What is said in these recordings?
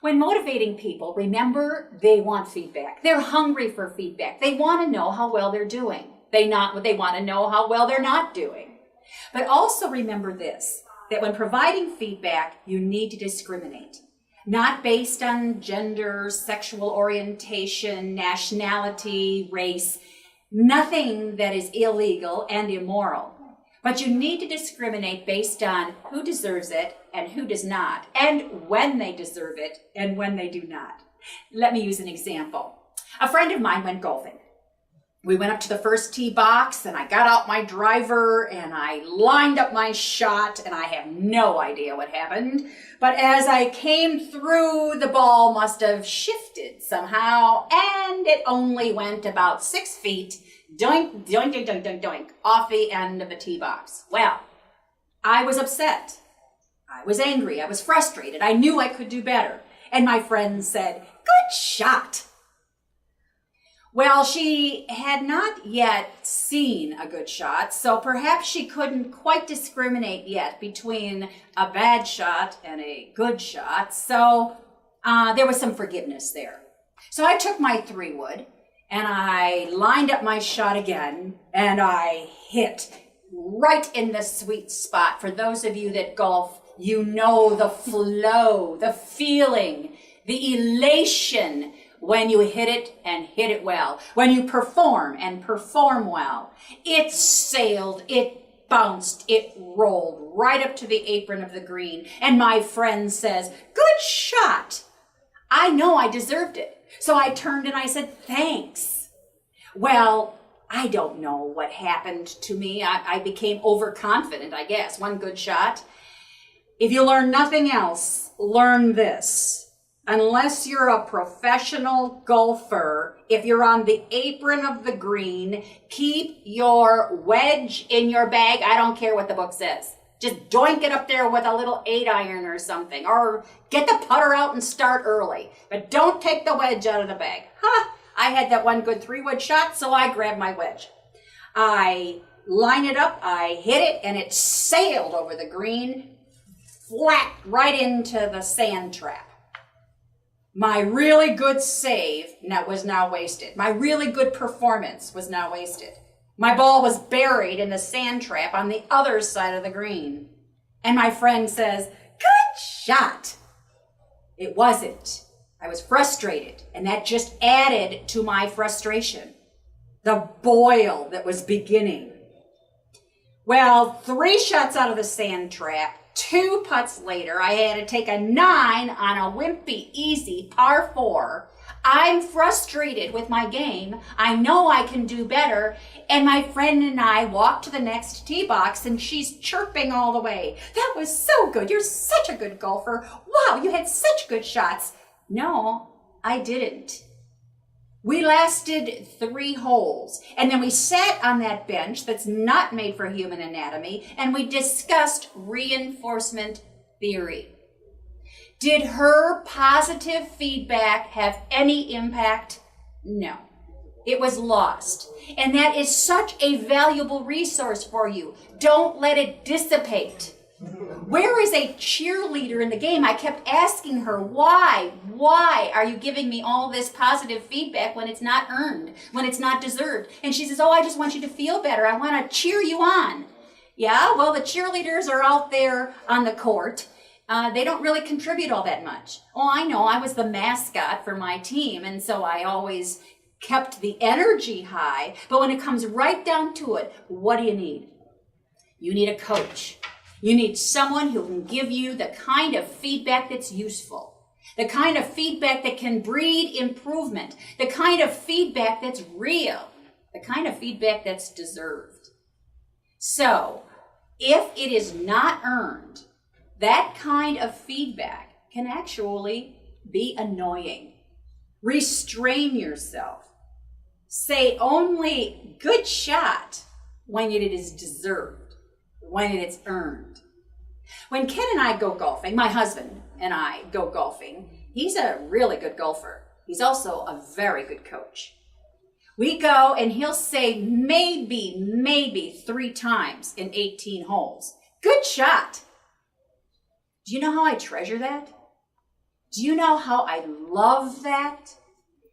When motivating people, remember, they want feedback. They're hungry for feedback. They want to know how well they're doing. They want to know how well they're not doing. But also remember this, that when providing feedback, you need to discriminate. Not based on gender, sexual orientation, nationality, race, nothing that is illegal and immoral. But you need to discriminate based on who deserves it and who does not, and when they deserve it and when they do not. Let me use an example. A friend of mine went golfing. We went up to the first tee box and I got out my driver and I lined up my shot, and I have no idea what happened. But as I came through, the ball must have shifted somehow, and it only went about 6 feet, doink, doink, doink, doink, doink, doink, off the end of the tee box. Well, I was upset. I was angry. I was frustrated. I knew I could do better. And my friend said, "Good shot." Well, she had not yet seen a good shot, so perhaps she couldn't quite discriminate yet between a bad shot and a good shot. So there was some forgiveness there. So I took my 3-wood and I lined up my shot again, and I hit right in the sweet spot. For those of you that golf, you know the flow, the feeling, the elation when you hit it and hit it well, when you perform and perform well. It sailed, it bounced, it rolled right up to the apron of the green. And my friend says, "Good shot." I know I deserved it. So I turned and I said, "Thanks." Well, I don't know what happened to me. I became overconfident, I guess. One good shot. If you learn nothing else, learn this. Unless you're a professional golfer, if you're on the apron of the green, keep your wedge in your bag. I don't care what the book says. Just doink it up there with a little 8-iron or something, or get the putter out and start early. But don't take the wedge out of the bag. I had that one good 3-wood shot, so I grabbed my wedge. I line it up, I hit it, and it sailed over the green, flat right into the sand trap. My really good save was now wasted. My really good performance was now wasted. My ball was buried in the sand trap on the other side of the green. And my friend says, "Good shot." It wasn't. I was frustrated, and that just added to my frustration. The boil that was beginning. Well, 3 shots out of the sand trap, 2 putts later, I had to take a 9 on a wimpy, easy par 4. I'm frustrated with my game. I know I can do better. And my friend and I walk to the next tee box, and she's chirping all the way. "That was so good. You're such a good golfer. Wow, you had such good shots." No, I didn't. We lasted 3 holes, and then we sat on that bench that's not made for human anatomy, and we discussed reinforcement theory. Did her positive feedback have any impact? No. It was lost. And that is such a valuable resource for you. Don't let it dissipate. Where is a cheerleader in the game? I kept asking her, why are you giving me all this positive feedback when it's not earned, when it's not deserved? And she says, "Oh, I just want you to feel better. I want to cheer you on." Yeah, well, the cheerleaders are out there on the court. They don't really contribute all that much. Oh, I know, I was the mascot for my team, and so I always kept the energy high. But when it comes right down to it, what do you need? You need a coach. You need someone who can give you the kind of feedback that's useful, the kind of feedback that can breed improvement, the kind of feedback that's real, the kind of feedback that's deserved. So, if it is not earned, that kind of feedback can actually be annoying. Restrain yourself. Say only "good shot" when it is deserved, when it is earned. When Ken and I go golfing, my husband and I go golfing, he's a really good golfer. He's also a very good coach. We go and he'll say maybe 3 times in 18 holes, "Good shot." Do you know how I treasure that? Do you know how I love that?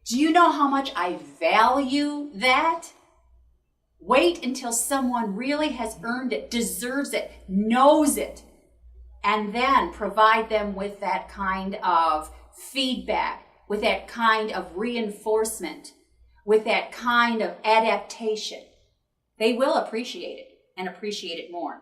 Do you know how much I value that? Wait until someone really has earned it, deserves it, knows it, and then provide them with that kind of feedback, with that kind of reinforcement, with that kind of adaptation. They will appreciate it and appreciate it more.